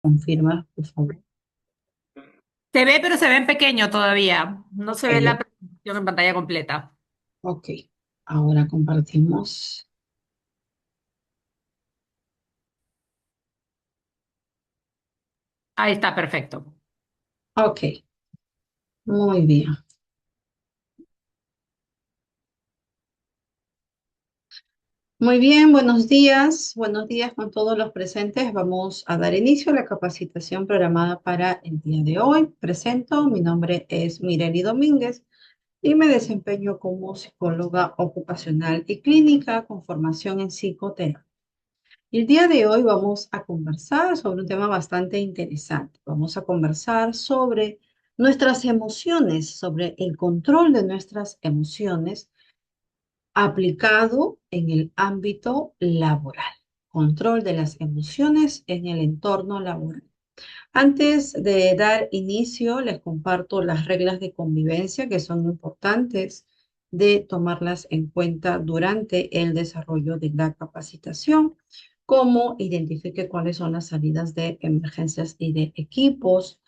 Confirma, por favor. Se ve, pero se ve en pequeño todavía. No se ve la Ok, presentación en pantalla completa. ok. Ahora compartimos. Ahí está, perfecto. Ok, muy bien. Muy bien, buenos días con todos los presentes. Vamos a dar inicio a la capacitación programada para el día de hoy. Presento, mi nombre es Mireli Domínguez y me desempeño como psicóloga ocupacional y clínica con formación en psicoterapia. El día de hoy vamos a conversar sobre un tema bastante interesante. Vamos a conversar sobre nuestras emociones, sobre el control de nuestras emociones aplicado en el ámbito laboral. Control de las emociones en el entorno laboral. Antes de dar inicio, les comparto las reglas de convivencia que son importantes de tomarlas en cuenta durante el desarrollo de la capacitación, como identifique cuáles son las salidas de emergencias y de equipos.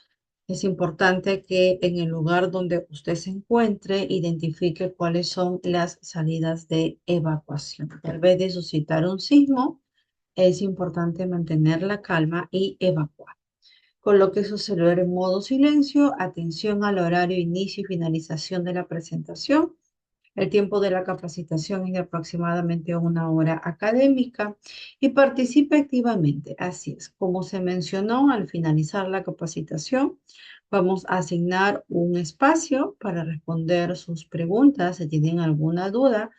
Es importante que en el lugar donde usted se encuentre identifique cuáles son las salidas de evacuación. Tal vez de suscitar un sismo, es importante mantener la calma y evacuar. Coloque su celular en modo silencio. Atención al horario, inicio y finalización de la presentación. El tiempo de la capacitación es de aproximadamente una hora académica y participe activamente. Así es, como se mencionó al finalizar la capacitación, vamos a asignar un espacio para responder sus preguntas. Si tienen alguna duda,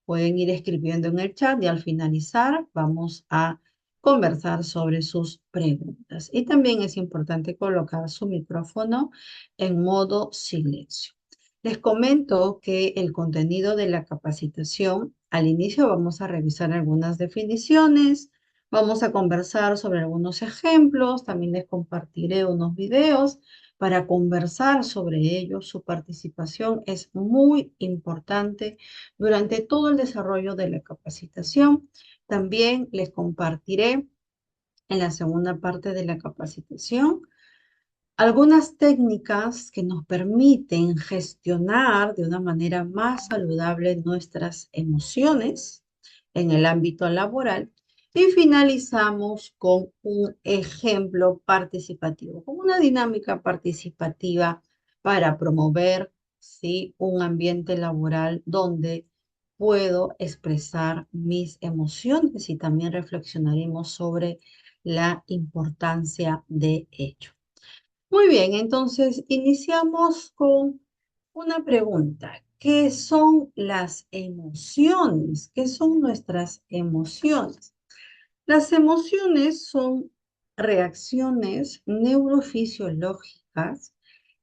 pueden ir escribiendo en el chat y al finalizar vamos a conversar sobre sus preguntas. Y también es importante colocar su micrófono en modo silencio. Les comento que el contenido de la capacitación, al inicio vamos a revisar algunas definiciones, vamos a conversar sobre algunos ejemplos, también les compartiré unos videos para conversar sobre ellos. Su participación es muy importante durante todo el desarrollo de la capacitación. También les compartiré en la segunda parte de la capacitación algunas técnicas que nos permiten gestionar de una manera más saludable nuestras emociones en el ámbito laboral. Y finalizamos con un ejemplo participativo, con una dinámica participativa para promover, ¿sí?, un ambiente laboral donde puedo expresar mis emociones y también reflexionaremos sobre la importancia de ello. Muy bien, entonces iniciamos con una pregunta. ¿Qué son las emociones? ¿Qué son nuestras emociones? Las emociones son reacciones neurofisiológicas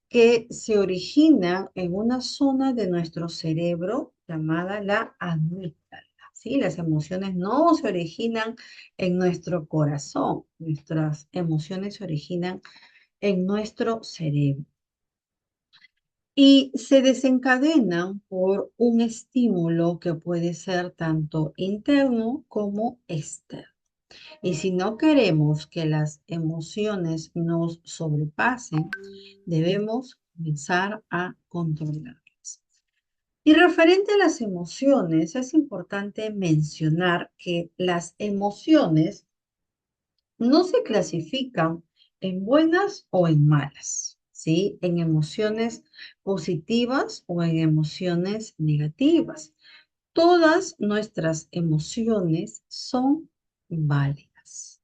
que se originan en una zona de nuestro cerebro llamada la amígdala. ¿Sí? Las emociones no se originan en nuestro corazón. Nuestras emociones se originan en nuestro cerebro y se desencadenan por un estímulo que puede ser tanto interno como externo. Y si no queremos que las emociones nos sobrepasen, debemos comenzar a controlarlas. Y referente a las emociones, es importante mencionar que las emociones no se clasifican en buenas o en malas, ¿sí? En emociones positivas o en emociones negativas. Todas nuestras emociones son válidas,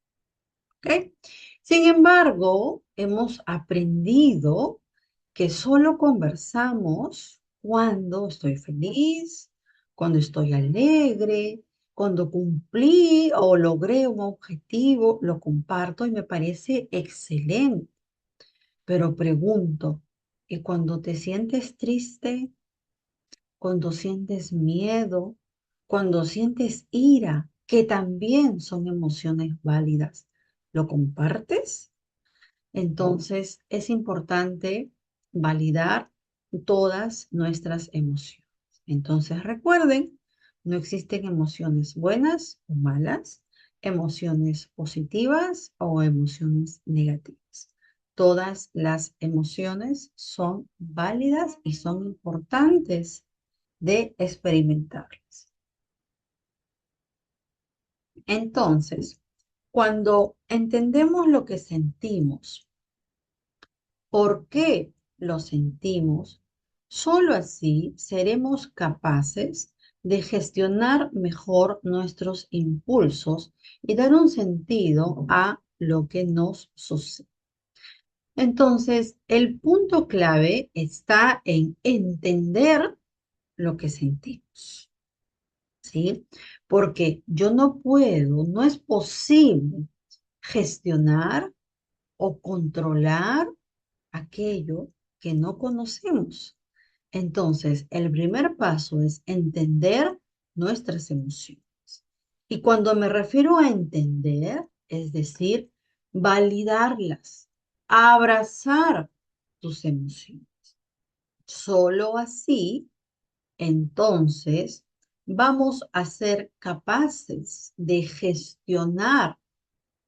¿ok? Sin embargo, hemos aprendido que solo conversamos cuando estoy feliz, cuando estoy alegre, cuando cumplí o logré un objetivo, lo comparto y me parece excelente. Pero pregunto, ¿y cuando te sientes triste, cuando sientes miedo, cuando sientes ira, que también son emociones válidas, lo compartes? Entonces, es importante validar todas nuestras emociones. Entonces, recuerden, no existen emociones buenas o malas, emociones positivas o emociones negativas. Todas las emociones son válidas y son importantes de experimentarlas. Entonces, cuando entendemos lo que sentimos, por qué lo sentimos, solo así seremos capaces de gestionar mejor nuestros impulsos y dar un sentido a lo que nos sucede. Entonces, el punto clave está en entender lo que sentimos, ¿sí? Porque yo no puedo, no es posible gestionar o controlar aquello que no conocemos. Entonces, el primer paso es entender nuestras emociones. Y cuando me refiero a entender, es decir, validarlas, abrazar tus emociones. Solo así, entonces, vamos a ser capaces de gestionar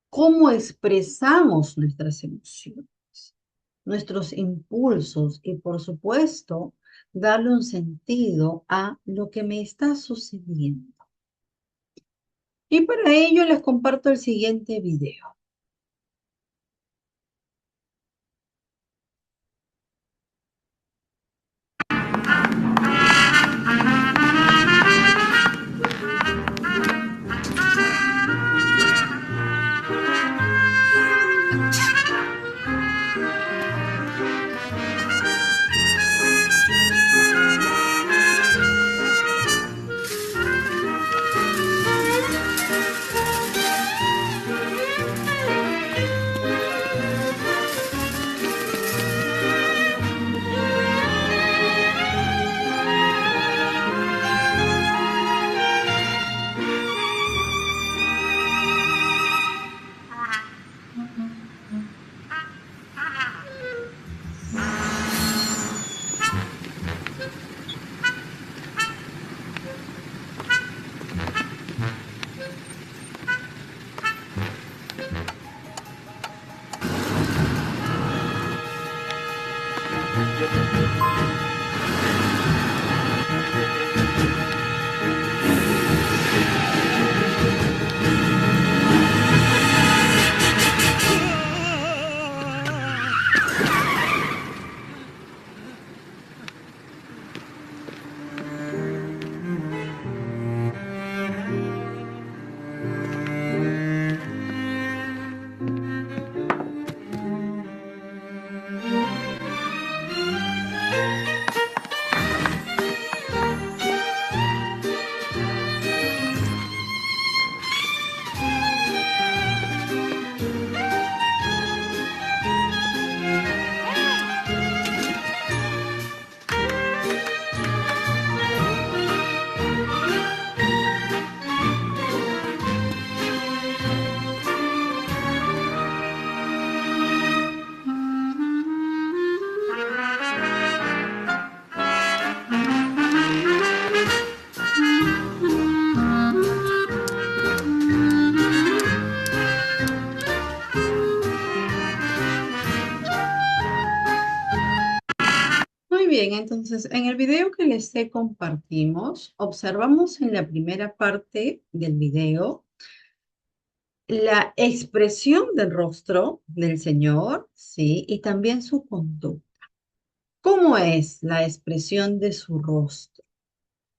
cómo expresamos nuestras emociones, nuestros impulsos y, por supuesto, darle un sentido a lo que me está sucediendo. Y para ello les comparto el siguiente video. Muy bien, entonces en el video que les compartimos, observamos en la primera parte del video la expresión del rostro del Señor, ¿sí? Y también su conducta. ¿Cómo es la expresión de su rostro?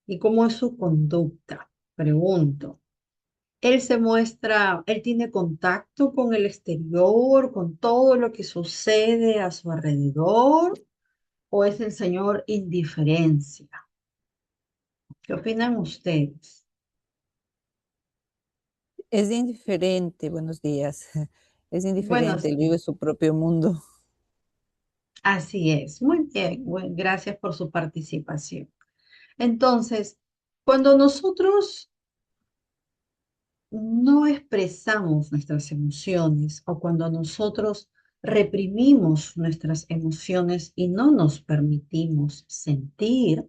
¿Y cómo es su conducta? Pregunto. Él se muestra, él tiene contacto con el exterior, con todo lo que sucede a su alrededor, o es el Señor indiferencia. ¿Qué opinan ustedes? Es indiferente, buenos días. Es indiferente, Buenos él días. vive su propio mundo. Así es. Muy bien. Gracias por su participación. Entonces, cuando nosotros no expresamos nuestras emociones o cuando nosotros reprimimos nuestras emociones y no nos permitimos sentir,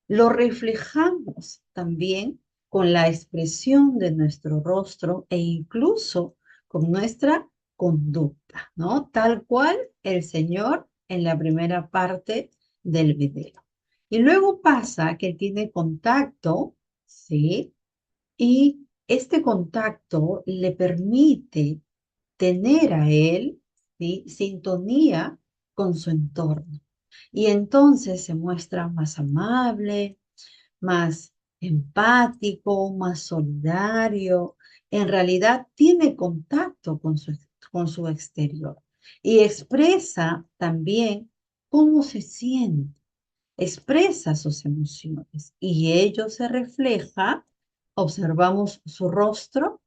lo reflejamos también con la expresión de nuestro rostro e incluso con nuestra conducta, ¿no? Tal cual el Señor en la primera parte del video. Y luego pasa que tiene contacto, ¿sí? Y este contacto le permite tener a él, ¿sí? Sintonía con su entorno. Y entonces se muestra más amable, más empático, más solidario. En realidad tiene contacto con su exterior y expresa también cómo se siente, expresa sus emociones y ello se refleja, observamos su rostro,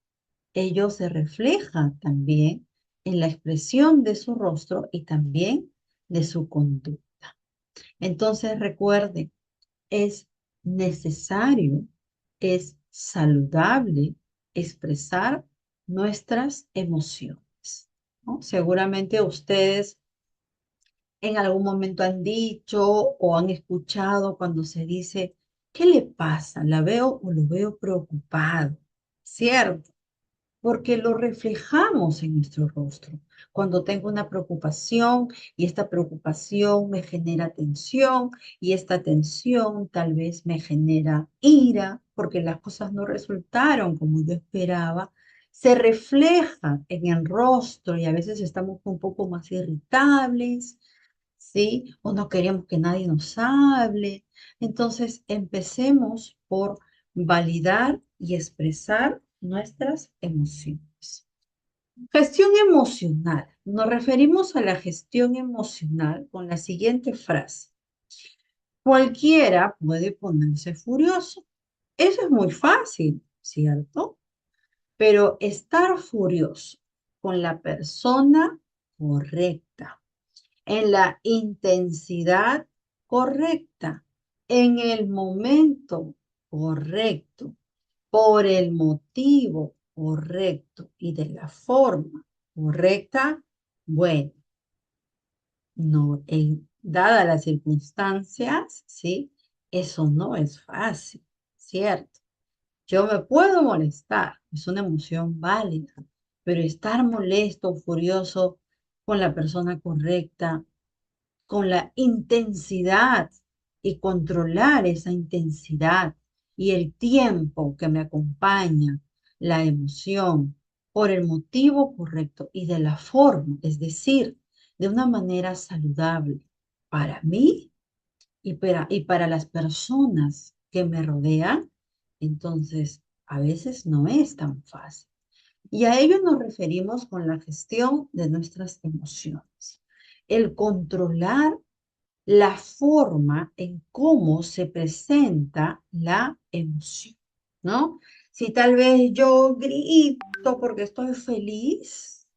ello se refleja también en la expresión de su rostro y también de su conducta. Entonces recuerden, es necesario, es saludable expresar nuestras emociones, ¿no? Seguramente ustedes en algún momento han dicho o han escuchado cuando se dice, ¿qué le pasa? ¿La veo o lo veo preocupado? ¿Cierto? Porque lo reflejamos en nuestro rostro. Cuando tengo una preocupación y esta preocupación me genera tensión y esta tensión tal vez me genera ira porque las cosas no resultaron como yo esperaba, se refleja en el rostro y a veces estamos un poco más irritables, ¿sí? O no queremos que nadie nos hable. Entonces, empecemos por validar y expresar nuestras emociones. Gestión emocional. Nos referimos a la gestión emocional con la siguiente frase. Cualquiera puede ponerse furioso. Eso es muy fácil, ¿cierto? Pero estar furioso con la persona correcta, en la intensidad correcta, en el momento correcto, por el motivo correcto y de la forma correcta, bueno, no, dadas las circunstancias, ¿sí? Eso no es fácil, ¿cierto? Yo me puedo molestar, es una emoción válida, pero estar molesto, furioso con la persona correcta, con la intensidad y controlar esa intensidad y el tiempo que me acompaña la emoción por el motivo correcto y de la forma, es decir, de una manera saludable para mí y para las personas que me rodean, entonces a veces no es tan fácil. Y a ello nos referimos con la gestión de nuestras emociones. El controlar la forma en cómo se presenta la emoción, ¿no? Si tal vez yo grito porque estoy feliz,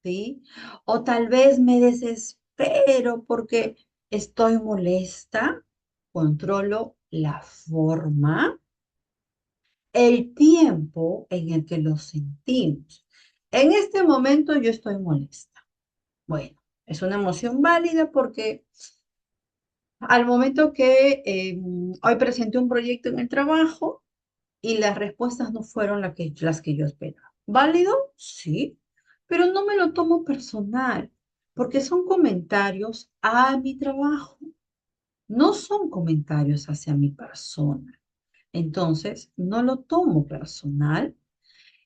¿sí? O tal vez me desespero porque estoy molesta, controlo la forma, el tiempo en el que lo sentimos. En este momento yo estoy molesta. Bueno, es una emoción válida porque al momento que hoy presenté un proyecto en el trabajo y las respuestas no fueron las que yo esperaba. ¿Válido? Sí, pero no me lo tomo personal, porque son comentarios a mi trabajo, no son comentarios hacia mi persona. Entonces, no lo tomo personal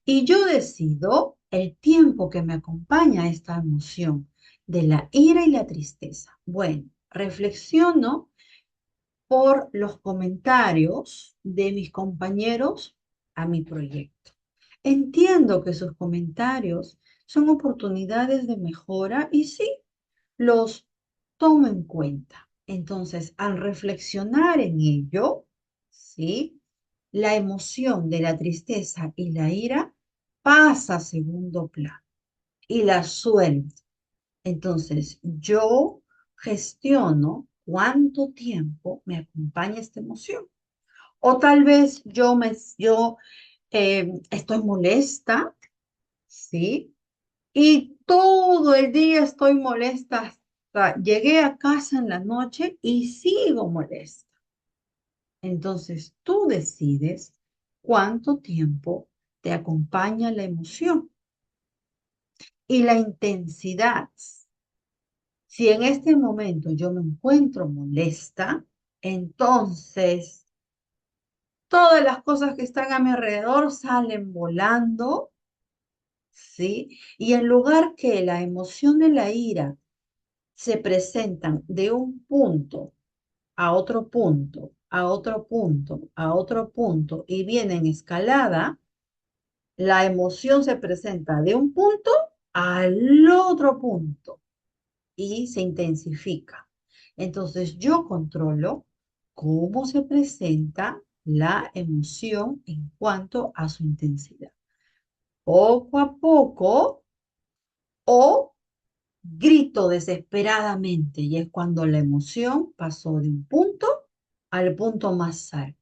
y yo decido el tiempo que me acompaña a esta emoción de la ira y la tristeza. Bueno, reflexiono por los comentarios de mis compañeros a mi proyecto. Entiendo que sus comentarios son oportunidades de mejora y sí, los tomo en cuenta. Entonces, al reflexionar en ello, ¿sí? La emoción de la tristeza y la ira pasa a segundo plano y la suelto. Entonces, yo gestiono cuánto tiempo me acompaña esta emoción. O tal vez yo estoy molesta, ¿sí? Y todo el día estoy molesta hasta llegué a casa en la noche y sigo molesta. Entonces, tú decides cuánto tiempo te acompaña la emoción y la intensidad. Si en este momento yo me encuentro molesta, entonces todas las cosas que están a mi alrededor salen volando, ¿sí? Y en lugar que la emoción de la ira se presentan de un punto a otro punto, a otro punto, a otro punto, y viene en escalada, la emoción se presenta de un punto al otro punto y se intensifica. Entonces yo controlo cómo se presenta la emoción en cuanto a su intensidad. Poco a poco o grito desesperadamente y es cuando la emoción pasó de un punto al punto más alto.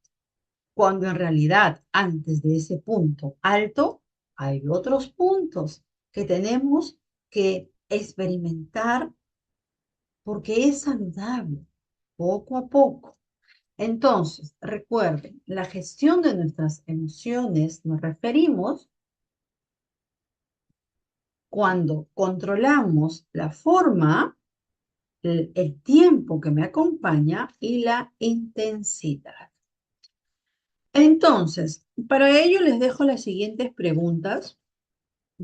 Cuando en realidad antes de ese punto alto hay otros puntos que tenemos que experimentar porque es saludable, poco a poco. Entonces, recuerden, la gestión de nuestras emociones nos referimos cuando controlamos la forma, el tiempo que me acompaña y la intensidad. Entonces, para ello les dejo las siguientes preguntas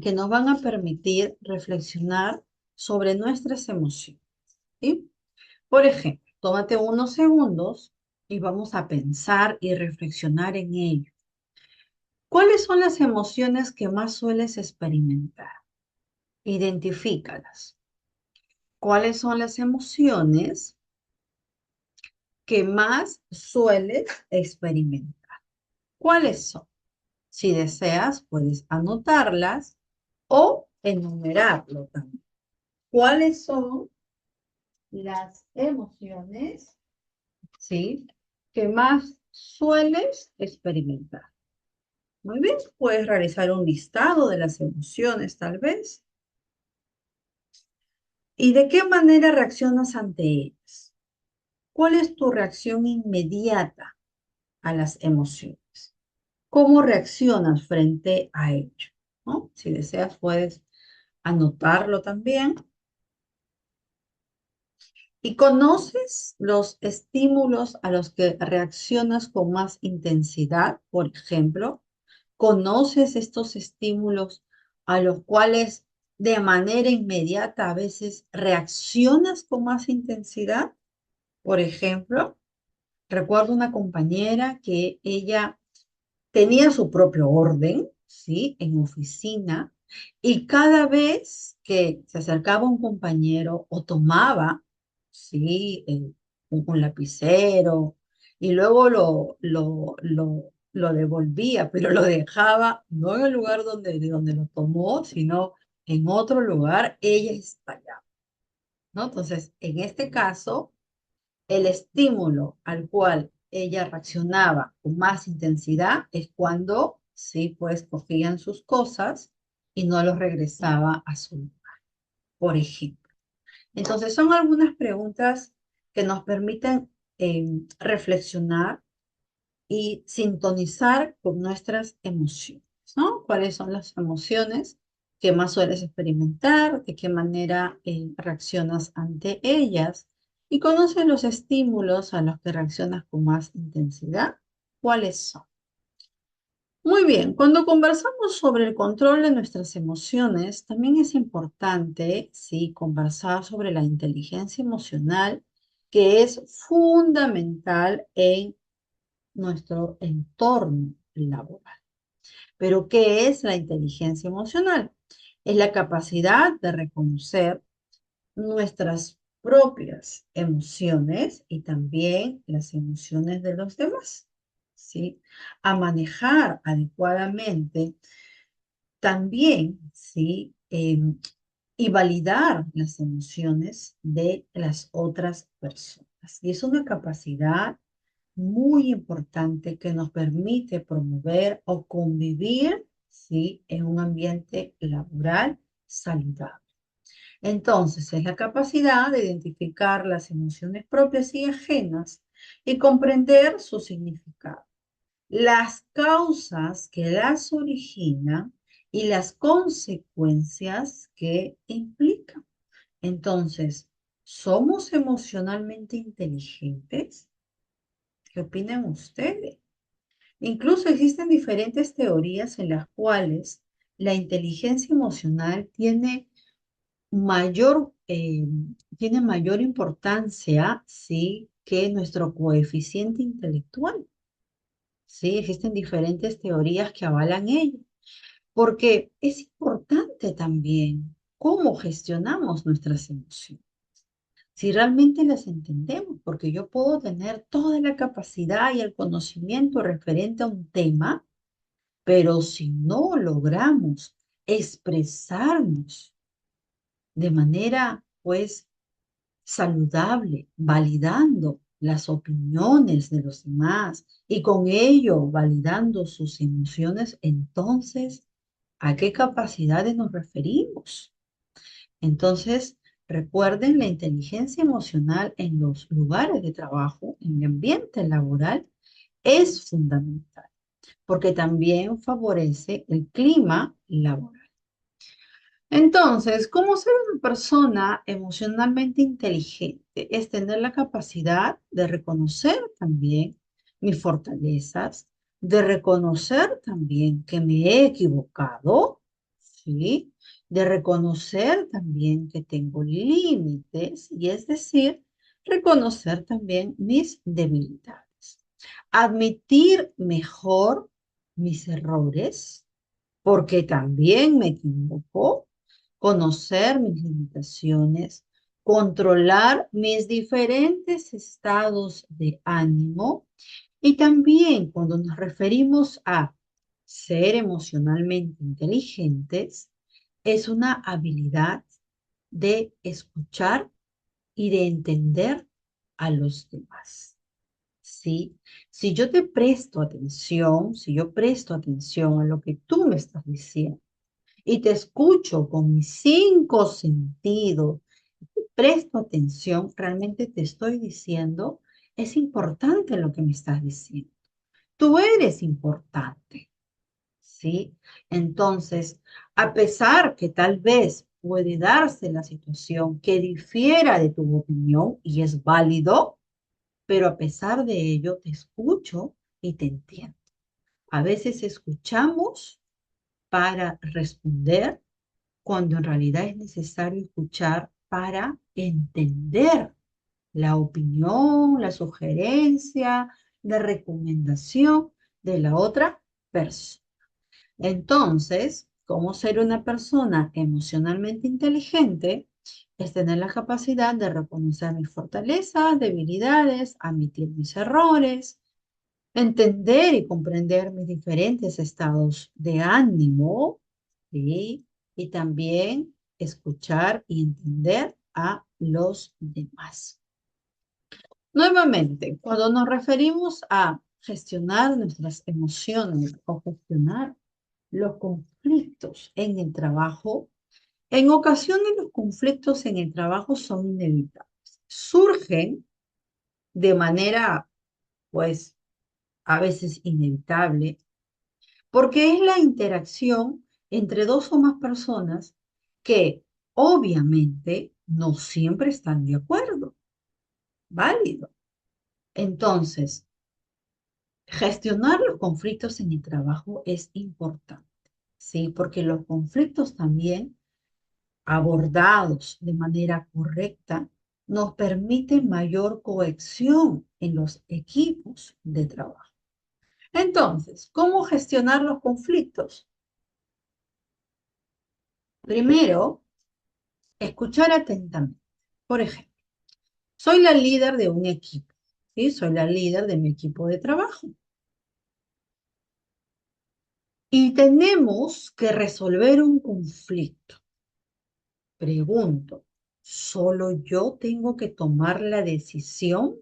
que nos van a permitir reflexionar sobre nuestras emociones, ¿sí? Por ejemplo, tómate unos segundos y vamos a pensar y reflexionar en ello. ¿Cuáles son las emociones que más sueles experimentar? Identifícalas. ¿Cuáles son las emociones que más sueles experimentar? ¿Cuáles son? Si deseas, puedes anotarlas o enumerarlo también. ¿Cuáles son las emociones, sí, que más sueles experimentar? Muy bien, puedes realizar un listado de las emociones, tal vez. ¿Y de qué manera reaccionas ante ellas? ¿Cuál es tu reacción inmediata a las emociones? ¿Cómo reaccionas frente a ello? ¿No? Si deseas, puedes anotarlo también. ¿Y conoces los estímulos a los que reaccionas con más intensidad? Por ejemplo, ¿conoces estos estímulos a los cuales de manera inmediata a veces reaccionas con más intensidad? Por ejemplo, recuerdo una compañera que ella tenía su propio orden, ¿sí? En oficina, y cada vez que se acercaba un compañero o tomaba, ¿sí? Un lapicero, y luego lo devolvía, pero lo dejaba no en el lugar de donde lo tomó, sino en otro lugar, ella estallaba, ¿no? Entonces, en este caso, el estímulo al cual ella reaccionaba con más intensidad es cuando, sí, pues cogían sus cosas y no los regresaba a su lugar, por ejemplo. Entonces, son algunas preguntas que nos permiten reflexionar y sintonizar con nuestras emociones, ¿no? ¿Cuáles son las emociones que más sueles experimentar? ¿De qué manera reaccionas ante ellas? ¿Y conoces los estímulos a los que reaccionas con más intensidad? ¿Cuáles son? Muy bien, cuando conversamos sobre el control de nuestras emociones, también es importante, sí, conversar sobre la inteligencia emocional, que es fundamental en nuestro entorno laboral. Pero, ¿qué es la inteligencia emocional? Es la capacidad de reconocer nuestras propias emociones y también las emociones de los demás, ¿sí? A manejar adecuadamente también, ¿sí? Y validar las emociones de las otras personas. Y es una capacidad muy importante que nos permite promover o convivir, ¿sí? En un ambiente laboral saludable. Entonces, es la capacidad de identificar las emociones propias y ajenas y comprender su significado. las causas que las originan y las consecuencias que implican. Entonces, ¿somos emocionalmente inteligentes? ¿Qué opinan ustedes? Incluso existen diferentes teorías en las cuales la inteligencia emocional mayor, eh, tiene mayor importancia, sí, que nuestro coeficiente intelectual. Sí, existen diferentes teorías que avalan ello, porque es importante también cómo gestionamos nuestras emociones. Si realmente las entendemos, porque yo puedo tener toda la capacidad y el conocimiento referente a un tema, pero si no logramos expresarnos de manera, pues, saludable, validando las opiniones de los demás y con ello validando sus emociones, entonces, ¿a qué capacidades nos referimos? Entonces, recuerden la inteligencia emocional en los lugares de trabajo, en el ambiente laboral, es fundamental porque también favorece el clima laboral. Entonces, ¿cómo ser una persona emocionalmente inteligente? Es tener la capacidad de reconocer también mis fortalezas, de reconocer también que me he equivocado, ¿sí? De reconocer también que tengo límites y es decir, reconocer también mis debilidades. Admitir mejor mis errores, porque también me equivoco, conocer mis limitaciones, controlar mis diferentes estados de ánimo y también cuando nos referimos a ser emocionalmente inteligentes, es una habilidad de escuchar y de entender a los demás. ¿Sí? Si yo te presto atención, si yo presto atención a lo que tú me estás diciendo, y te escucho con mis cinco sentidos, presto atención, realmente te estoy diciendo, es importante lo que me estás diciendo. Tú eres importante, ¿sí? Entonces, a pesar que tal vez puede darse la situación que difiera de tu opinión y es válido, pero a pesar de ello te escucho y te entiendo. A veces escuchamos para responder cuando en realidad es necesario escuchar para entender la opinión, la sugerencia, la recomendación de la otra persona. Entonces, ¿cómo ser una persona emocionalmente inteligente? Es tener la capacidad de reconocer mis fortalezas, debilidades, admitir mis errores, entender y comprender mis diferentes estados de ánimo, ¿sí? Y también escuchar y entender a los demás. Nuevamente, cuando nos referimos a gestionar nuestras emociones o gestionar los conflictos en el trabajo, en ocasiones los conflictos en el trabajo son inevitables. Surgen de manera, pues, a veces inevitable, porque es la interacción entre dos o más personas que obviamente no siempre están de acuerdo. Válido. Entonces, gestionar los conflictos en el trabajo es importante, ¿sí? Porque los conflictos también abordados de manera correcta nos permiten mayor cohesión en los equipos de trabajo. Entonces, ¿cómo gestionar los conflictos? Primero, escuchar atentamente. Por ejemplo, soy la líder de un equipo, ¿sí? Soy la líder de mi equipo de trabajo. Y tenemos que resolver un conflicto. Pregunto, ¿solo yo tengo que tomar la decisión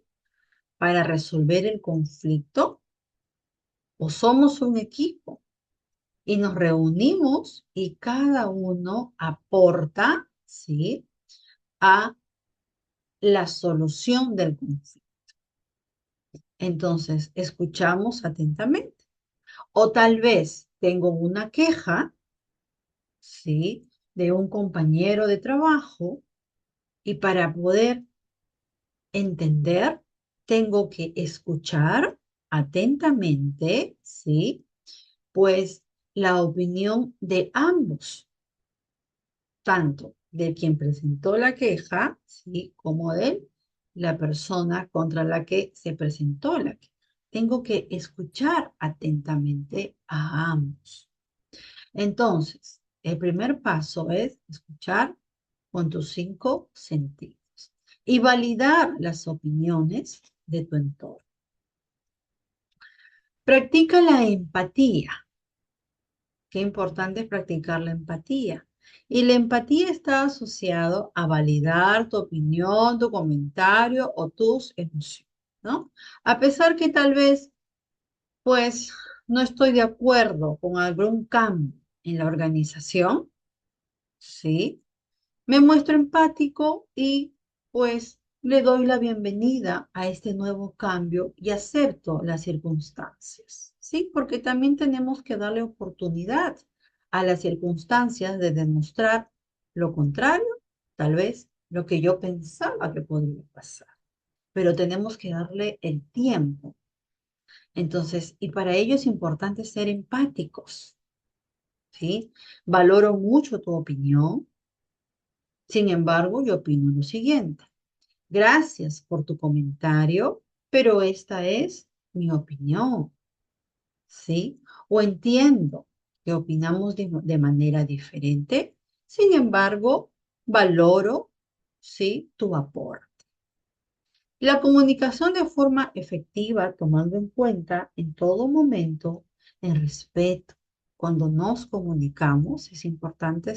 para resolver el conflicto? ¿O somos un equipo? Y nos reunimos y cada uno aporta, ¿sí? A la solución del conflicto. Entonces, escuchamos atentamente. O tal vez tengo una queja, ¿sí? De un compañero de trabajo y para poder entender, tengo que escuchar atentamente, ¿sí? Pues la opinión de ambos, tanto de quien presentó la queja, ¿sí? Como de la persona contra la que se presentó la queja. Tengo que escuchar atentamente a ambos. Entonces, el primer paso es escuchar con tus 5 sentidos y validar las opiniones de tu entorno. Practica la empatía. Qué importante es practicar la empatía. Y la empatía está asociado a validar tu opinión, tu comentario o tus emociones, ¿no? A pesar que tal vez, pues, no estoy de acuerdo con algún cambio en la organización, ¿sí? Me muestro empático y pues le doy la bienvenida a este nuevo cambio y acepto las circunstancias, ¿sí? Porque también tenemos que darle oportunidad a las circunstancias de demostrar lo contrario, tal vez lo que yo pensaba que podría pasar, pero tenemos que darle el tiempo. Entonces, y para ello es importante ser empáticos, ¿sí? Valoro mucho tu opinión. Sin embargo, yo opino lo siguiente. Gracias por tu comentario, pero esta es mi opinión, ¿sí? O entiendo que opinamos de manera diferente. Sin embargo, valoro, ¿sí? Tu aporte. La comunicación de forma efectiva, tomando en cuenta en todo momento el respeto. Cuando nos comunicamos, es importante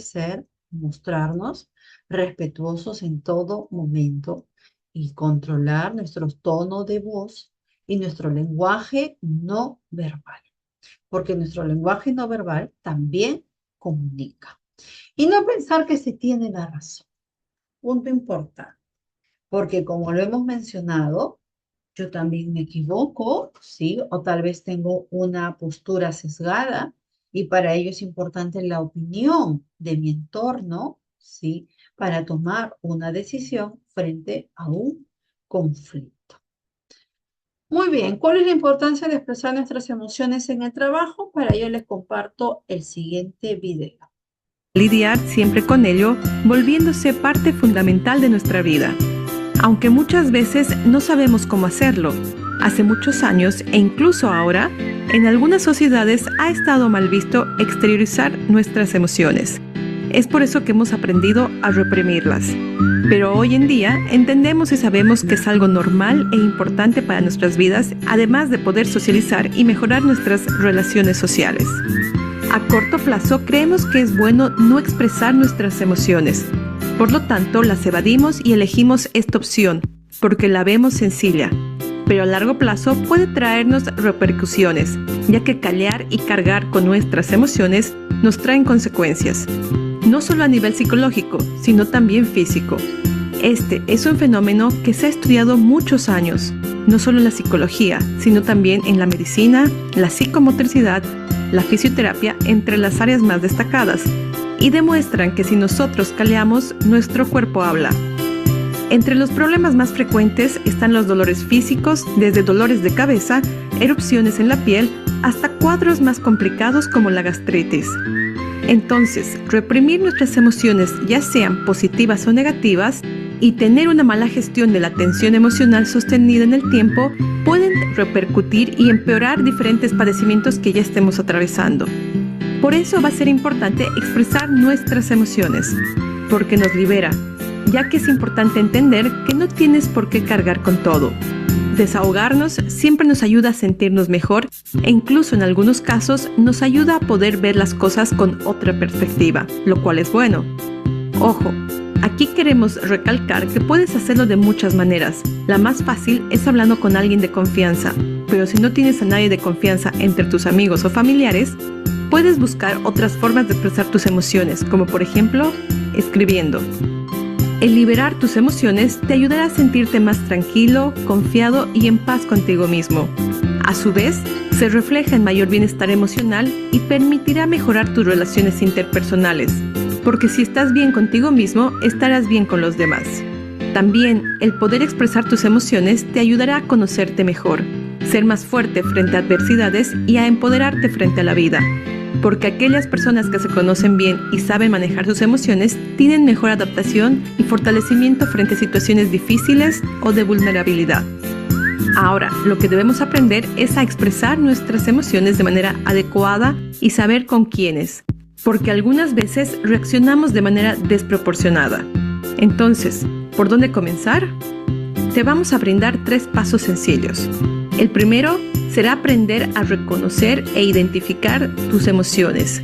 mostrarnos respetuosos en todo momento y controlar nuestros tonos de voz y nuestro lenguaje no verbal, porque nuestro lenguaje no verbal también comunica. Y no pensar que se tiene la razón. Punto importante. Porque como lo hemos mencionado, yo también me equivoco, ¿sí? O tal vez tengo una postura sesgada y para ello es importante la opinión de mi entorno, ¿sí? Para tomar una decisión frente a un conflicto. Muy bien, ¿cuál es la importancia de expresar nuestras emociones en el trabajo? Para ello les comparto el siguiente video. Lidiar siempre con ello, volviéndose parte fundamental de nuestra vida. Aunque muchas veces no sabemos cómo hacerlo, hace muchos años e incluso ahora, en algunas sociedades ha estado mal visto exteriorizar nuestras emociones. Es por eso que hemos aprendido a reprimirlas. Pero hoy en día entendemos y sabemos que es algo normal e importante para nuestras vidas, además de poder socializar y mejorar nuestras relaciones sociales. A corto plazo creemos que es bueno no expresar nuestras emociones. Por lo tanto, las evadimos y elegimos esta opción, porque la vemos sencilla. Pero a largo plazo puede traernos repercusiones, ya que callar y cargar con nuestras emociones nos traen consecuencias. No solo a nivel psicológico, sino también físico. Este es un fenómeno que se ha estudiado muchos años, no solo en la psicología, sino también en la medicina, la psicomotricidad, la fisioterapia, entre las áreas más destacadas, y demuestran que si nosotros callamos, nuestro cuerpo habla. Entre los problemas más frecuentes están los dolores físicos, desde dolores de cabeza, erupciones en la piel, hasta cuadros más complicados como la gastritis. Entonces, reprimir nuestras emociones, ya sean positivas o negativas, y tener una mala gestión de la tensión emocional sostenida en el tiempo pueden repercutir y empeorar diferentes padecimientos que ya estemos atravesando. Por eso va a ser importante expresar nuestras emociones, porque nos libera, ya que es importante entender que no tienes por qué cargar con todo. Desahogarnos siempre nos ayuda a sentirnos mejor e incluso en algunos casos nos ayuda a poder ver las cosas con otra perspectiva, lo cual es bueno. Ojo, aquí queremos recalcar que puedes hacerlo de muchas maneras. La más fácil es hablando con alguien de confianza, pero si no tienes a nadie de confianza entre tus amigos o familiares, puedes buscar otras formas de expresar tus emociones, como por ejemplo, escribiendo. El liberar tus emociones te ayudará a sentirte más tranquilo, confiado y en paz contigo mismo. A su vez, se refleja en mayor bienestar emocional y permitirá mejorar tus relaciones interpersonales, porque si estás bien contigo mismo, estarás bien con los demás. También, el poder expresar tus emociones te ayudará a conocerte mejor, ser más fuerte frente a adversidades y a empoderarte frente a la vida. Porque aquellas personas que se conocen bien y saben manejar sus emociones tienen mejor adaptación y fortalecimiento frente a situaciones difíciles o de vulnerabilidad. Ahora, lo que debemos aprender es a expresar nuestras emociones de manera adecuada y saber con quiénes, porque algunas veces reaccionamos de manera desproporcionada. Entonces, ¿por dónde comenzar? Te vamos a brindar 3 pasos sencillos. El primero será aprender a reconocer e identificar tus emociones.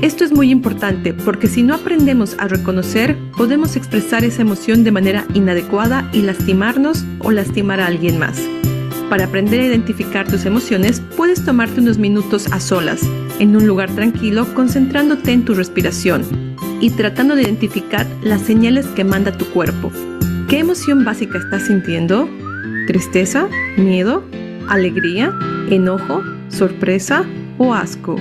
Esto es muy importante porque si no aprendemos a reconocer, podemos expresar esa emoción de manera inadecuada y lastimarnos o lastimar a alguien más. Para aprender a identificar tus emociones, puedes tomarte unos minutos a solas, en un lugar tranquilo, concentrándote en tu respiración y tratando de identificar las señales que manda tu cuerpo. ¿Qué emoción básica estás sintiendo? ¿Tristeza? ¿Miedo? ¿Alegría? ¿Enojo? ¿Sorpresa? ¿O asco?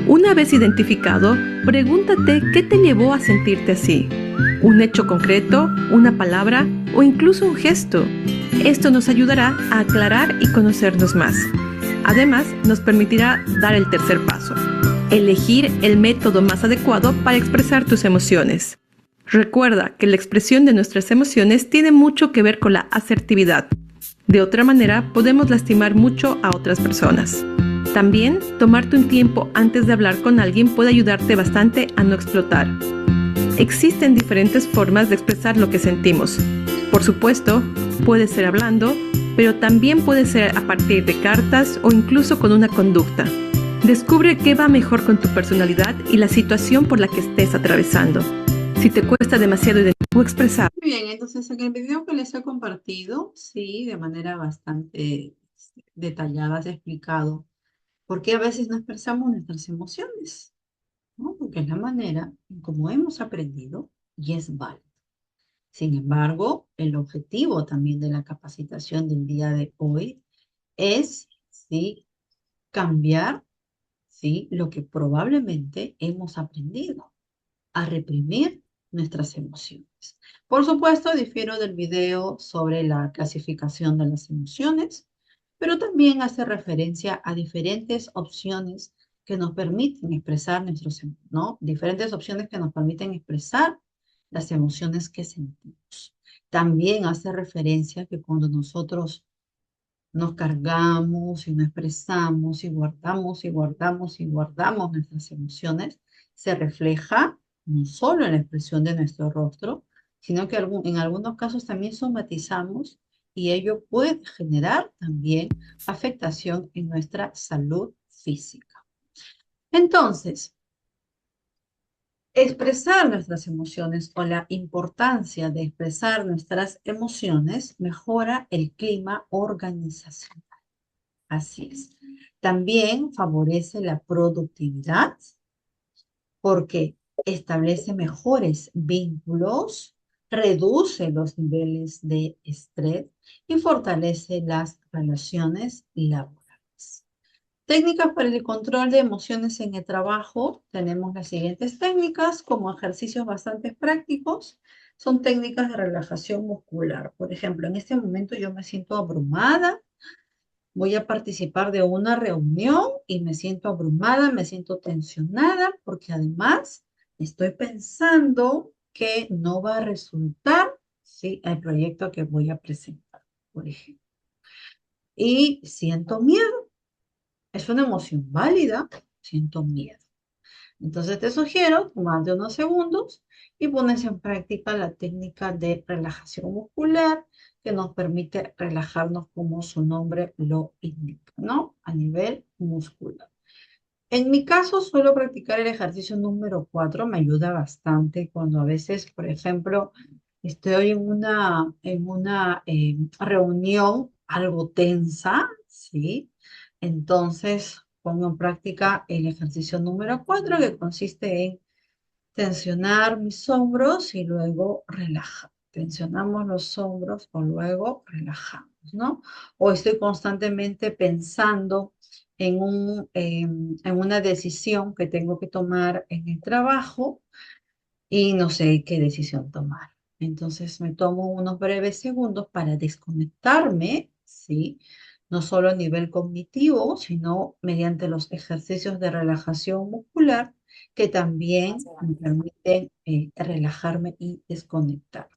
Una vez identificado, pregúntate qué te llevó a sentirte así. ¿Un hecho concreto? ¿Una palabra? ¿O incluso un gesto? Esto nos ayudará a aclarar y conocernos más. Además, nos permitirá dar el tercer paso: elegir el método más adecuado para expresar tus emociones. Recuerda que la expresión de nuestras emociones tiene mucho que ver con la asertividad. De otra manera, podemos lastimar mucho a otras personas. También, tomarte un tiempo antes de hablar con alguien puede ayudarte bastante a no explotar. Existen diferentes formas de expresar lo que sentimos. Por supuesto, puede ser hablando, pero también puede ser a partir de cartas o incluso con una conducta. Descubre qué va mejor con tu personalidad y la situación por la que estés atravesando. Si te cuesta demasiado identificar o expresar. Muy bien, entonces en el video que les he compartido, sí, de manera bastante detallada se ha explicado por qué a veces no expresamos nuestras emociones, ¿no? Porque es la manera en cómo hemos aprendido y es válido. Sin embargo, el objetivo también de la capacitación del día de hoy es, sí, cambiar, sí, lo que probablemente hemos aprendido, a reprimir nuestras emociones. Por supuesto, difiero del video sobre la clasificación de las emociones, pero también hace referencia a diferentes opciones que nos permiten expresar ¿no? Diferentes opciones que nos permiten expresar las emociones que sentimos. También hace referencia que cuando nosotros nos cargamos y no expresamos y guardamos y guardamos y guardamos nuestras emociones, se refleja no solo en la expresión de nuestro rostro, sino que en algunos casos también somatizamos y ello puede generar también afectación en nuestra salud física. Entonces, expresar nuestras emociones o la importancia de expresar nuestras emociones mejora el clima organizacional. Así es. También favorece la productividad porque establece mejores vínculos, reduce los niveles de estrés y fortalece las relaciones laborales. Técnicas para el control de emociones en el trabajo. Tenemos las siguientes técnicas como ejercicios bastante prácticos. Son técnicas de relajación muscular. Por ejemplo, en este momento yo me siento abrumada. Voy a participar de una reunión y me siento abrumada, me siento tensionada, porque además estoy pensando que no va a resultar, ¿sí?, el proyecto que voy a presentar, por ejemplo. Y siento miedo. Es una emoción válida, siento miedo. Entonces te sugiero tomarte unos segundos y pones en práctica la técnica de relajación muscular que nos permite relajarnos como su nombre lo indica, ¿no? A nivel muscular. En mi caso, suelo practicar el ejercicio número 4, me ayuda bastante cuando a veces, por ejemplo, estoy en una reunión algo tensa, ¿sí? Entonces, pongo en práctica el ejercicio número 4, que consiste en tensionar mis hombros y luego relajar. Tensionamos los hombros o luego relajamos, ¿no? O estoy constantemente pensando en una decisión que tengo que tomar en el trabajo y no sé qué decisión tomar. Entonces me tomo unos breves segundos para desconectarme, ¿sí? No solo a nivel cognitivo, sino mediante los ejercicios de relajación muscular que también me permiten relajarme y desconectar.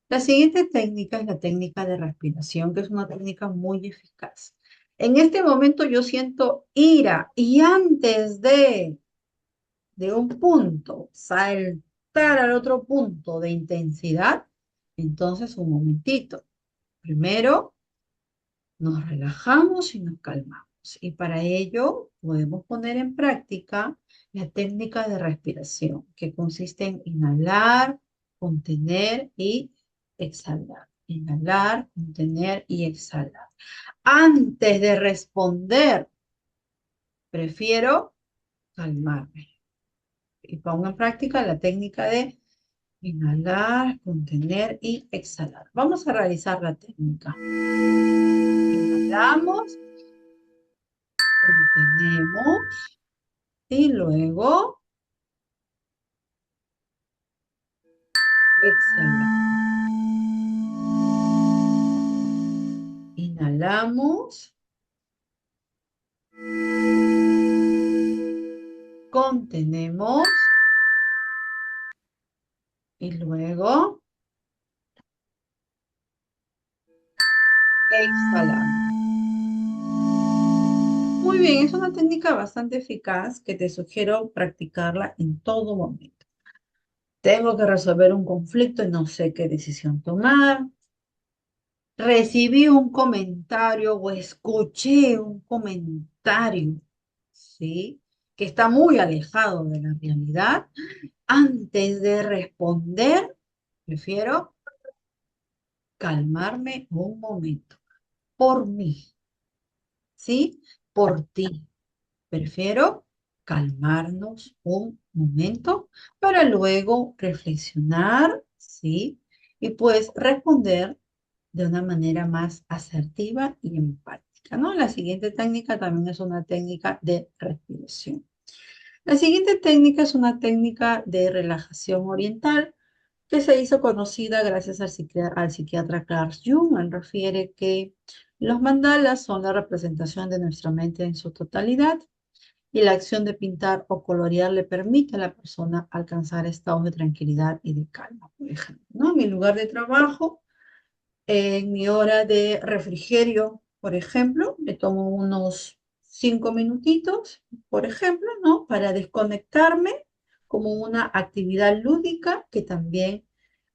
La siguiente técnica es la técnica de respiración, que es una técnica muy eficaz. En este momento yo siento ira y antes de un punto saltar al otro punto de intensidad, entonces un momentito. Primero nos relajamos y nos calmamos. Y para ello podemos poner en práctica la técnica de respiración, que consiste en inhalar, contener y exhalar. Inhalar, contener y exhalar. Antes de responder, prefiero calmarme. Y pongo en práctica la técnica de inhalar, contener y exhalar. Vamos a realizar la técnica. Inhalamos, contenemos y luego exhalamos. Inhalamos, contenemos y luego exhalamos. Muy bien, es una técnica bastante eficaz que te sugiero practicarla en todo momento. Tengo que resolver un conflicto y no sé qué decisión tomar. Recibí un comentario o escuché un comentario, ¿sí? Que está muy alejado de la realidad. Antes de responder, prefiero calmarme un momento. Por mí, ¿sí? Por ti. Prefiero calmarnos un momento para luego reflexionar, ¿sí? Y pues responder de una manera más asertiva y empática, ¿no? La siguiente técnica también es una técnica de respiración. La siguiente técnica es una técnica de relajación oriental que se hizo conocida gracias al psiquiatra Carl Jung. Él refiere que los mandalas son la representación de nuestra mente en su totalidad y la acción de pintar o colorear le permite a la persona alcanzar estados de tranquilidad y de calma, por ejemplo, ¿no? En mi lugar de trabajo, en mi hora de refrigerio, por ejemplo, me tomo unos 5 minutitos, por ejemplo, ¿no? Para desconectarme como una actividad lúdica que también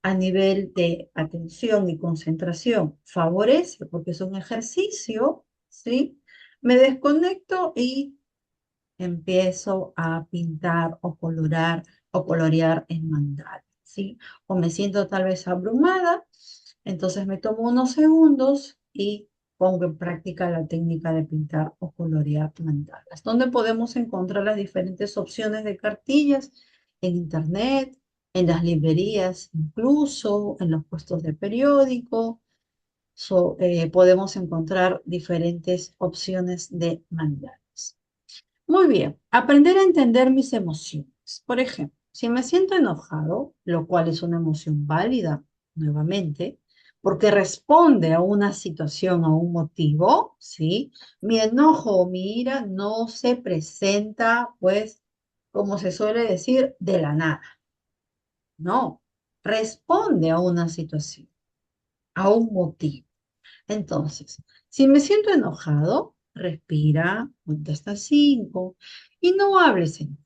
a nivel de atención y concentración favorece, porque es un ejercicio, ¿sí? Me desconecto y empiezo a pintar o colorear en mandala, ¿sí? O me siento tal vez abrumada, entonces me tomo unos segundos y pongo en práctica la técnica de pintar o colorear mandalas, donde podemos encontrar las diferentes opciones de cartillas en internet, en las librerías, incluso en los puestos de periódico. Podemos encontrar diferentes opciones de mandalas. Muy bien, aprender a entender mis emociones. Por ejemplo, si me siento enojado, lo cual es una emoción válida, nuevamente, porque responde a una situación, a un motivo, ¿sí? Mi enojo o mi ira no se presenta, pues, como se suele decir, de la nada. No, responde a una situación, a un motivo. Entonces, si me siento enojado, respira, cuenta hasta 5 y no hables enojado,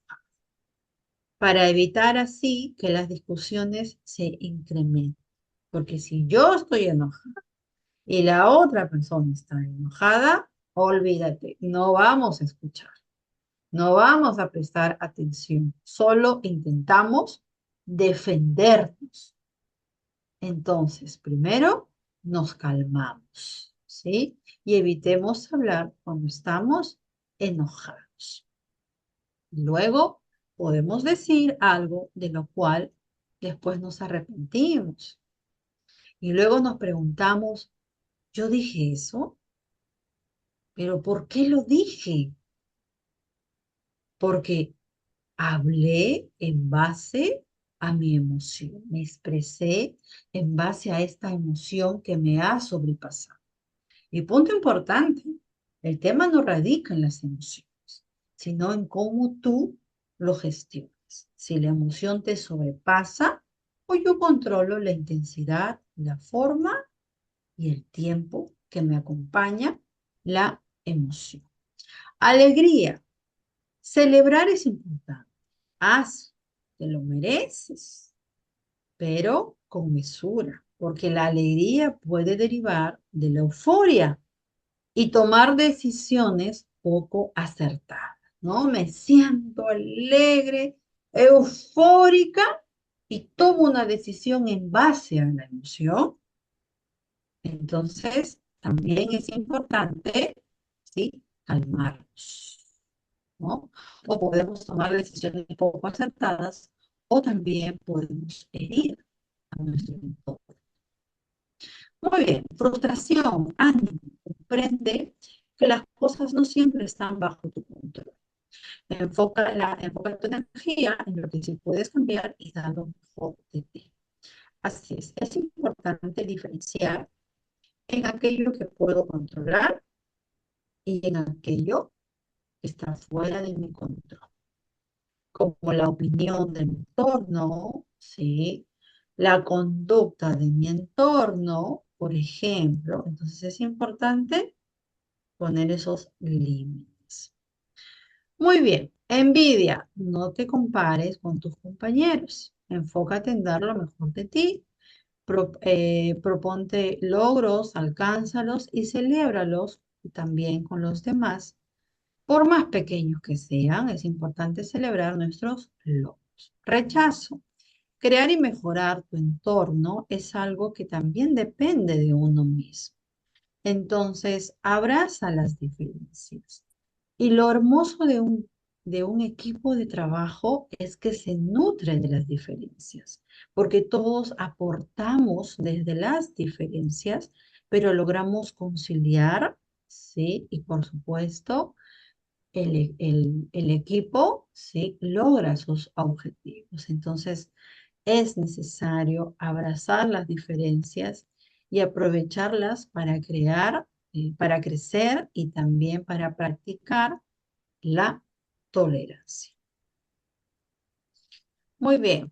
para evitar así que las discusiones se incrementen. Porque si yo estoy enojada y la otra persona está enojada, olvídate, no vamos a escuchar, no vamos a prestar atención, solo intentamos defendernos. Entonces, primero nos calmamos, ¿sí? Y evitemos hablar cuando estamos enojados. Luego podemos decir algo de lo cual después nos arrepentimos. Y luego nos preguntamos, ¿yo dije eso? ¿Pero por qué lo dije? Porque hablé en base a mi emoción, me expresé en base a esta emoción que me ha sobrepasado. Y punto importante, el tema no radica en las emociones, sino en cómo tú lo gestionas. Si la emoción te sobrepasa, o yo controlo la intensidad, la forma y el tiempo que me acompaña la emoción. Alegría. Celebrar es importante. Haz, te lo mereces, pero con mesura, porque la alegría puede derivar de la euforia y tomar decisiones poco acertadas, ¿no? Me siento alegre, eufórica y tomo una decisión en base a la emoción. Entonces, también es importante, ¿sí? Calmarnos, ¿no? O podemos tomar decisiones poco acertadas o también podemos herir a nuestro entorno. Muy bien, frustración, ánimo, comprende que las cosas no siempre están bajo tu control. Enfoca tu energía en lo que sí puedes cambiar y dar lo mejor de ti. Así es importante diferenciar en aquello que puedo controlar y en aquello que está fuera de mi control, como la opinión de mi entorno, ¿sí? La conducta de mi entorno, por ejemplo. Entonces es importante poner esos límites. Muy bien, envidia. No te compares con tus compañeros. Enfócate en dar lo mejor de ti. Proponte logros, alcánzalos y celébralos también con los demás. Por más pequeños que sean, es importante celebrar nuestros logros. Rechazo. Crear y mejorar tu entorno es algo que también depende de uno mismo. Entonces, abraza las diferencias. Y lo hermoso de un equipo de trabajo es que se nutre de las diferencias, porque todos aportamos desde las diferencias, pero logramos conciliar, ¿sí? Y por supuesto, el equipo, ¿sí? Logra sus objetivos. Entonces, es necesario abrazar las diferencias y aprovecharlas para crear, para crecer y también para practicar la tolerancia. Muy bien.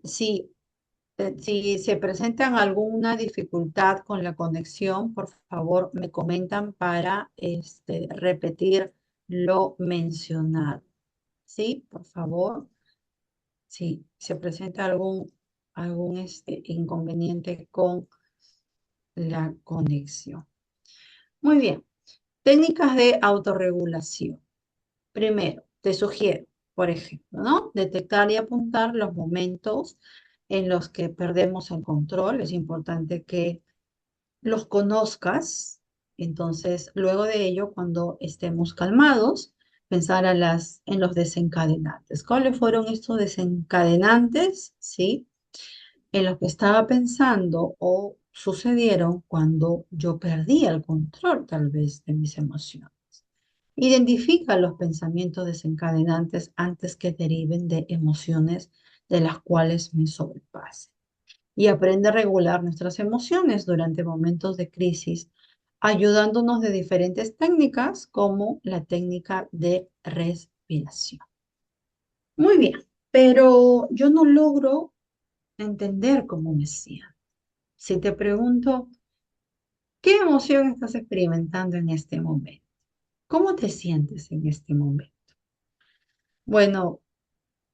Si, si se presentan alguna dificultad con la conexión, por favor me comentan para repetir lo mencionado. ¿Sí? Por favor. Si se presenta algún inconveniente con la conexión. Muy bien. Técnicas de autorregulación. Primero, te sugiero, por ejemplo, ¿no? Detectar y apuntar los momentos en los que perdemos el control. Es importante que los conozcas. Entonces, luego de ello, cuando estemos calmados, pensar en los desencadenantes. ¿Cuáles fueron estos desencadenantes? ¿Sí? En los que estaba pensando o sucedieron cuando yo perdí el control, tal vez, de mis emociones. Identifica los pensamientos desencadenantes antes que deriven de emociones de las cuales me sobrepasen. Y aprende a regular nuestras emociones durante momentos de crisis, ayudándonos de diferentes técnicas como la técnica de respiración. Muy bien, pero yo no logro entender cómo me siento. Si te pregunto, ¿qué emoción estás experimentando en este momento? ¿Cómo te sientes en este momento? Bueno,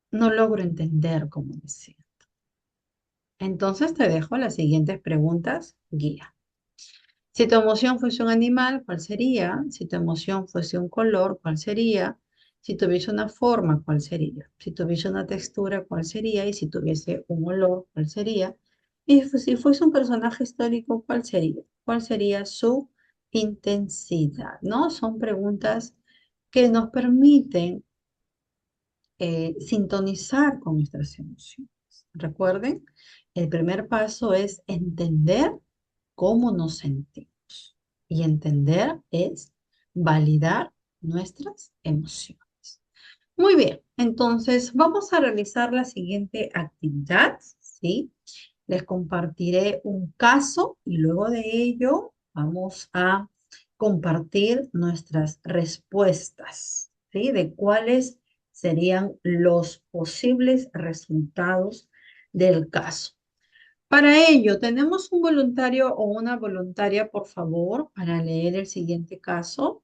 no logro entender cómo me siento. Entonces te dejo las siguientes preguntas guía. Si tu emoción fuese un animal, ¿cuál sería? Si tu emoción fuese un color, ¿cuál sería? Si tuviese una forma, ¿cuál sería? Si tuviese una textura, ¿cuál sería? Y si tuviese un olor, ¿cuál sería? Y si fuese un personaje histórico, ¿cuál sería? ¿Cuál sería su intensidad? ¿No? Son preguntas que nos permiten sintonizar con nuestras emociones. Recuerden, el primer paso es entender cómo nos sentimos. Y entender es validar nuestras emociones. Muy bien, entonces vamos a realizar la siguiente actividad, ¿sí? Les compartiré un caso y luego de ello vamos a compartir nuestras respuestas, ¿sí? De cuáles serían los posibles resultados del caso. Para ello, ¿tenemos un voluntario o una voluntaria, por favor, para leer el siguiente caso?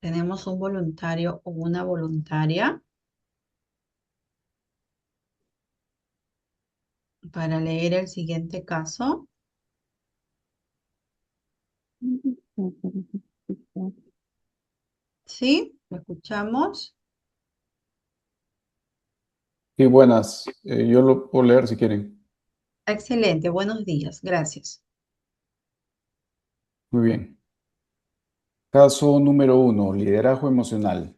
¿Tenemos un voluntario o una voluntaria para leer el siguiente caso? ¿Sí? ¿Lo escuchamos? Sí, buenas. Yo lo puedo leer si quieren. Excelente, buenos días, gracias. Muy bien. Caso número 1, liderazgo emocional.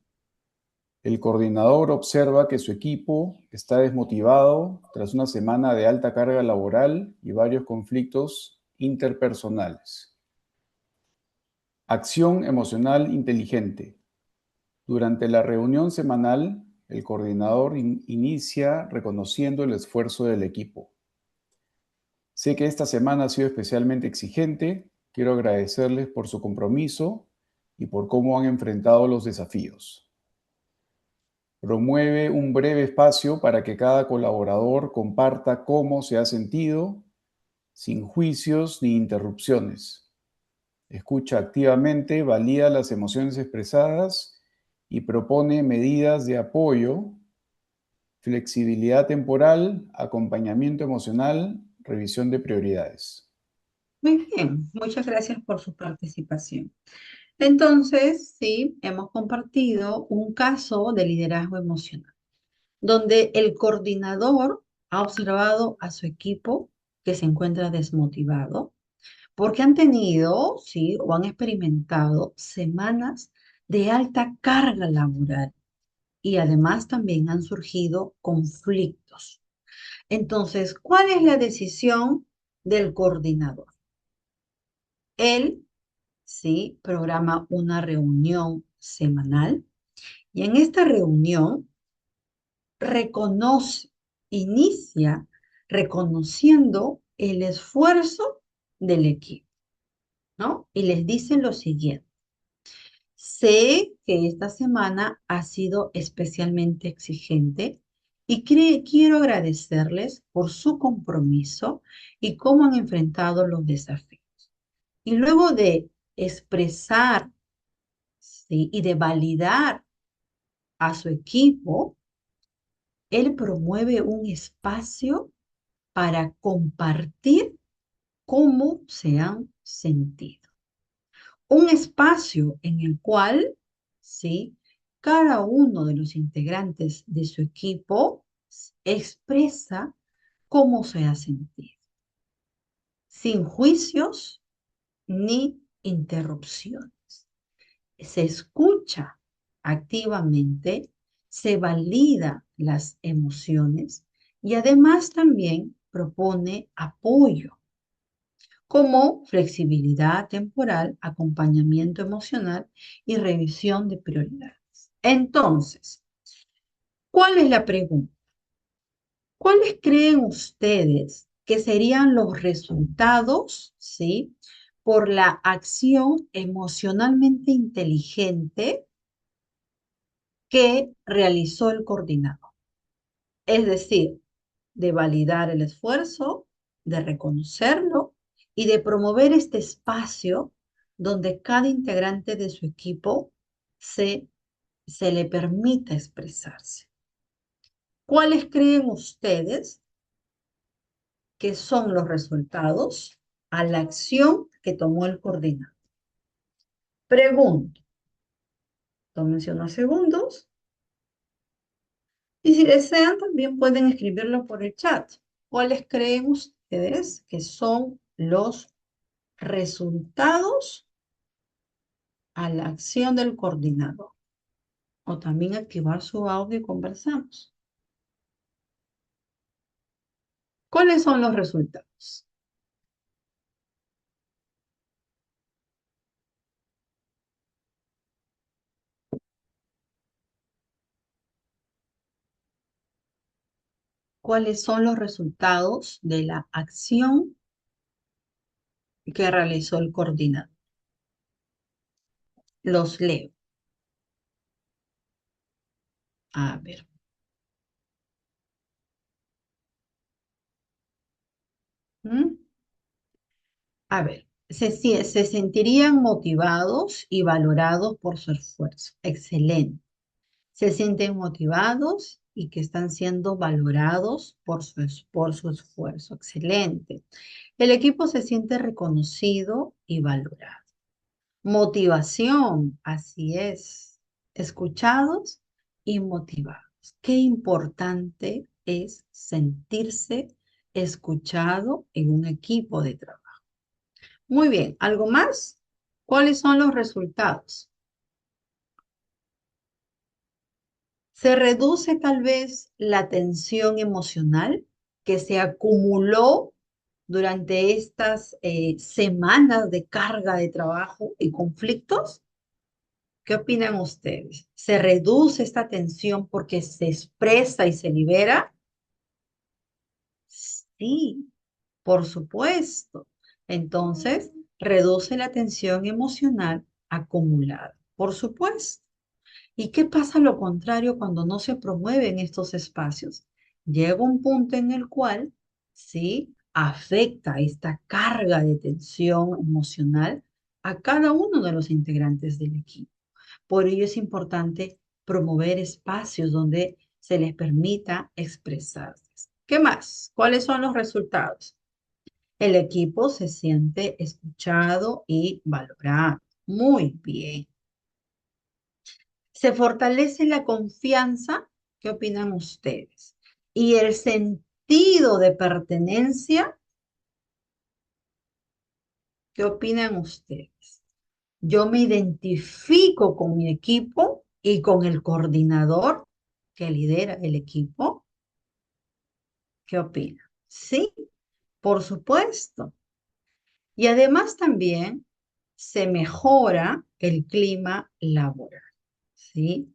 El coordinador observa que su equipo está desmotivado tras una semana de alta carga laboral y varios conflictos interpersonales. Acción emocional inteligente. Durante la reunión semanal, el coordinador inicia reconociendo el esfuerzo del equipo. Sé que esta semana ha sido especialmente exigente. Quiero agradecerles por su compromiso y por cómo han enfrentado los desafíos. Promueve un breve espacio para que cada colaborador comparta cómo se ha sentido, sin juicios ni interrupciones. Escucha activamente, valida las emociones expresadas y propone medidas de apoyo, flexibilidad temporal, acompañamiento emocional, revisión de prioridades. Muy bien, muchas gracias por su participación. Entonces, sí, hemos compartido un caso de liderazgo emocional, donde el coordinador ha observado a su equipo que se encuentra desmotivado porque han tenido, sí, o han experimentado semanas de alta carga laboral y además también han surgido conflictos. Entonces, ¿cuál es la decisión del coordinador? Él, sí, programa una reunión semanal y en esta reunión reconoce, inicia reconociendo el esfuerzo del equipo, ¿no? Y les dice lo siguiente. Sé que esta semana ha sido especialmente exigente y quiero agradecerles por su compromiso y cómo han enfrentado los desafíos. Y luego de expresar, ¿sí?, y de validar a su equipo, él promueve un espacio para compartir cómo se han sentido. Un espacio en el cual, ¿sí?, cada uno de los integrantes de su equipo expresa cómo se ha sentido, sin juicios ni interrupciones. Se escucha activamente, se valida las emociones y además también propone apoyo como flexibilidad temporal, acompañamiento emocional y revisión de prioridades. Entonces, ¿cuál es la pregunta? ¿Cuáles creen ustedes que serían los resultados, sí, por la acción emocionalmente inteligente que realizó el coordinador? Es decir, de validar el esfuerzo, de reconocerlo y de promover este espacio donde cada integrante de su equipo se le permita expresarse. ¿Cuáles creen ustedes que son los resultados a la acción que tomó el coordinador? Pregunto, tómense unos segundos y si desean también pueden escribirlo por el chat. ¿Cuáles creen ustedes que son los resultados a la acción del coordinador? O también activar su audio y conversamos. ¿Cuáles son los resultados? ¿Cuáles son los resultados de la acción que realizó el coordinador? Los leo. A ver. ¿Mm? A ver, se sentirían motivados y valorados por su esfuerzo. Excelente. Se sienten motivados y que están siendo valorados por su esfuerzo. Excelente. El equipo se siente reconocido y valorado. Motivación, así es. Escuchados y motivados. Qué importante es sentirse escuchado en un equipo de trabajo. Muy bien, ¿algo más? ¿Cuáles son los resultados? Se reduce tal vez la tensión emocional que se acumuló durante estas semanas de carga de trabajo y conflictos. ¿Qué opinan ustedes? ¿Se reduce esta tensión porque se expresa y se libera? Sí, por supuesto. Entonces, reduce la tensión emocional acumulada. Por supuesto. ¿Y qué pasa lo contrario cuando no se promueven estos espacios? Llega un punto en el cual, sí, afecta esta carga de tensión emocional a cada uno de los integrantes del equipo. Por ello es importante promover espacios donde se les permita expresarse. ¿Qué más? ¿Cuáles son los resultados? El equipo se siente escuchado y valorado. Muy bien. Se fortalece la confianza. ¿Qué opinan ustedes? Y el sentido de pertenencia. ¿Qué opinan ustedes? Yo me identifico con mi equipo y con el coordinador que lidera el equipo. ¿Qué opinan? Sí, por supuesto. Y además también se mejora el clima laboral. ¿Sí?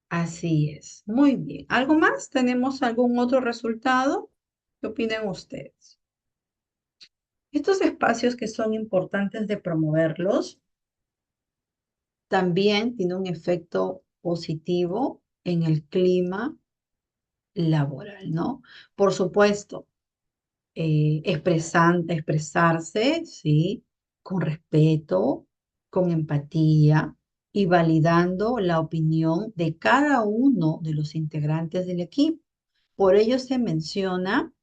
Así es. Muy bien. ¿Algo más? ¿Tenemos algún otro resultado? ¿Qué opinan ustedes? Estos espacios que son importantes de promoverlos también tienen un efecto positivo en el clima laboral, ¿no? Por supuesto, expresarse, ¿sí? Con respeto, con empatía y validando la opinión de cada uno de los integrantes del equipo. Por ello se menciona,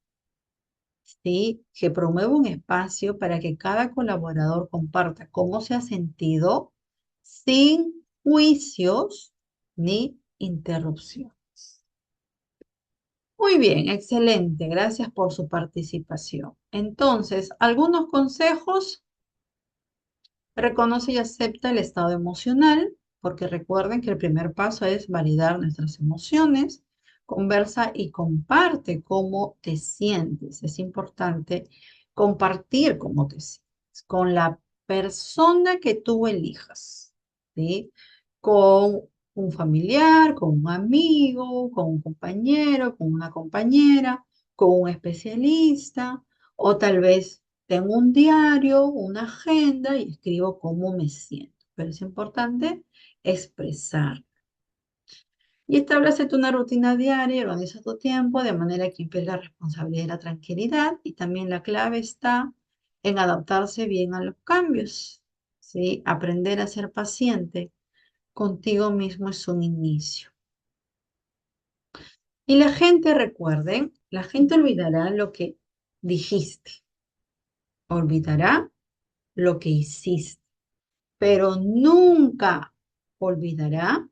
¿sí? Que promueve un espacio para que cada colaborador comparta cómo se ha sentido sin juicios ni interrupción. Muy bien, excelente. Gracias por su participación. Entonces, algunos consejos. Reconoce y acepta el estado emocional, porque recuerden que el primer paso es validar nuestras emociones. Conversa y comparte cómo te sientes. Es importante compartir cómo te sientes con la persona que tú elijas, ¿sí? Con un familiar, con un amigo, con un compañero, con una compañera, con un especialista, o tal vez tengo un diario, una agenda y escribo cómo me siento. Pero es importante expresar. Y establecete una rutina diaria y organiza tu tiempo de manera que implique la responsabilidad y la tranquilidad. Y también la clave está en adaptarse bien a los cambios. ¿Sí? Aprender a ser paciente contigo mismo es un inicio. Y la gente, recuerden, la gente olvidará lo que dijiste, olvidará lo que hiciste, pero nunca olvidará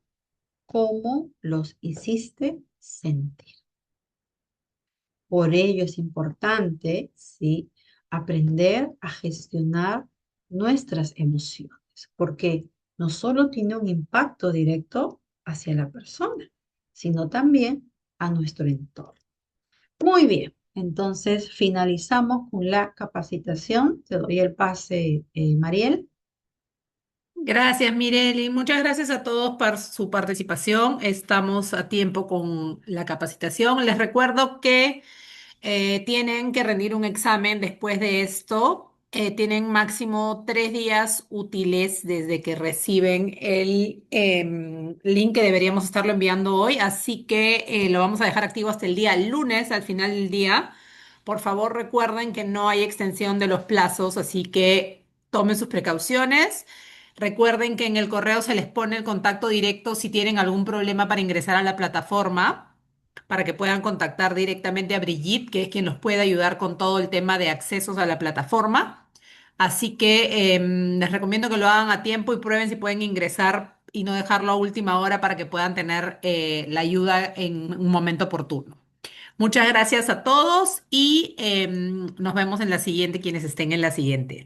cómo los hiciste sentir. Por ello es importante, ¿sí? Aprender a gestionar nuestras emociones, porque no solo tiene un impacto directo hacia la persona, sino también a nuestro entorno. Muy bien, entonces finalizamos con la capacitación. Te doy el pase, Mariel. Gracias, Mireli. Muchas gracias a todos por su participación. Estamos a tiempo con la capacitación. Les recuerdo que tienen que rendir un examen después de esto. Tienen máximo 3 días útiles desde que reciben el link que deberíamos estarlo enviando hoy. Así que lo vamos a dejar activo hasta el día lunes, al final del día. Por favor, recuerden que no hay extensión de los plazos, así que tomen sus precauciones. Recuerden que en el correo se les pone el contacto directo si tienen algún problema para ingresar a la plataforma, para que puedan contactar directamente a Brigitte, que es quien los puede ayudar con todo el tema de accesos a la plataforma. Así que les recomiendo que lo hagan a tiempo y prueben si pueden ingresar y no dejarlo a última hora para que puedan tener la ayuda en un momento oportuno. Muchas gracias a todos y nos vemos en la siguiente, quienes estén en la siguiente.